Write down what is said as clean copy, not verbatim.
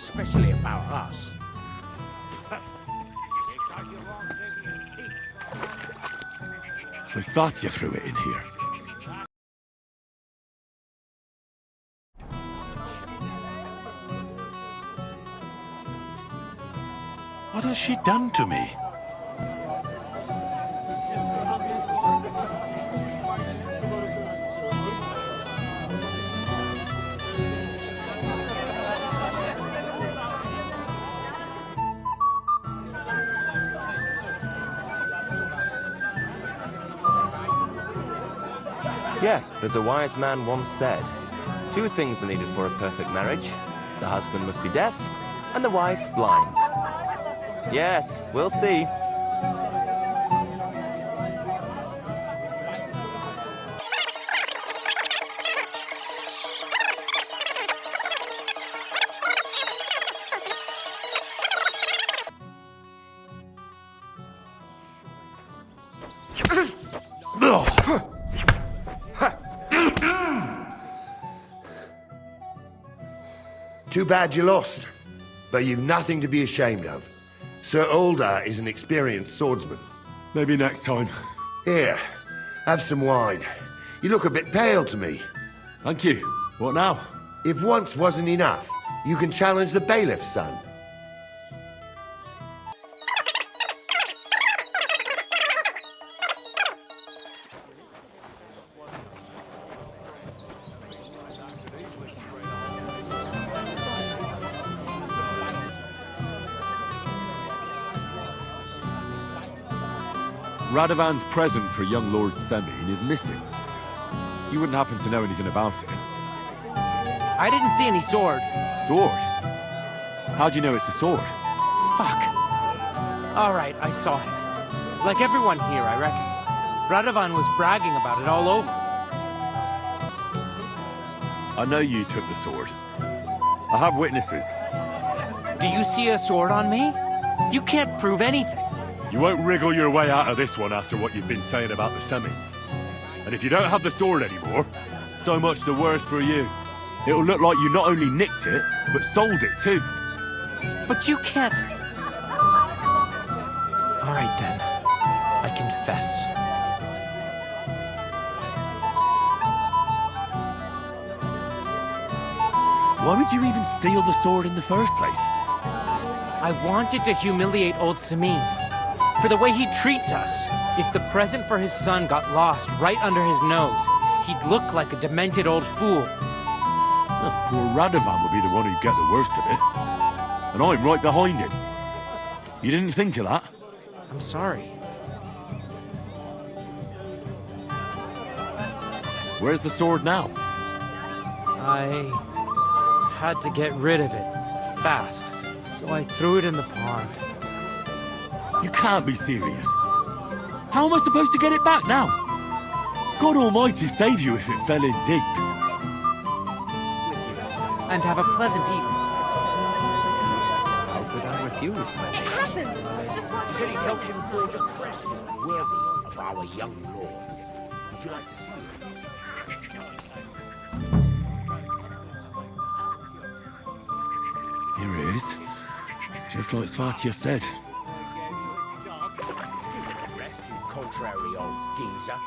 especially about us. So Svatya threw it in here. What has she done to me? Yes, as a wise man once said, two things are needed for a perfect marriage. The husband must be deaf, and the wife blind. Yes, we'll see. Too bad you lost, but you've nothing to be ashamed of. Sir Ulda is an experienced swordsman. Maybe next time. Here, have some wine. You look a bit pale to me. Thank you. What now? If once wasn't enough, you can challenge the bailiff's son. Radovan's present for young Lord Semine is missing. You wouldn't happen to know anything about it. I didn't see any sword. Sword? How do you know it's a sword? Fuck. All right, I saw it. Like everyone here, I reckon. Radovan was bragging about it all over. I know you took the sword. I have witnesses. Do you see a sword on me? You can't prove anything. You won't wriggle your way out of this one after what you've been saying about the Semines. And if you don't have the sword anymore, so much the worse for you. It'll look like you not only nicked it, but sold it too. But you can't... All right then. I confess. Why would you even steal the sword in the first place? I wanted to humiliate old Semine. For the way he treats us. If the present for his son got lost right under his nose, he'd look like a demented old fool. Oh, poor Radovan would be the one who'd get the worst of it. And I'm right behind him. You didn't think of that? I'm sorry. Where's the sword now? I had to get rid of it fast, so I threw it in the pond. You can't be serious. How am I supposed to get it back now? God Almighty save you if it fell in deep. And have a pleasant evening. How could I refuse, man? It happens. He said he'd help him forge a crest worthy of our young lord. Would you like to see it? Here it is. Just like Svatya said. Rest, you contrary old geezer.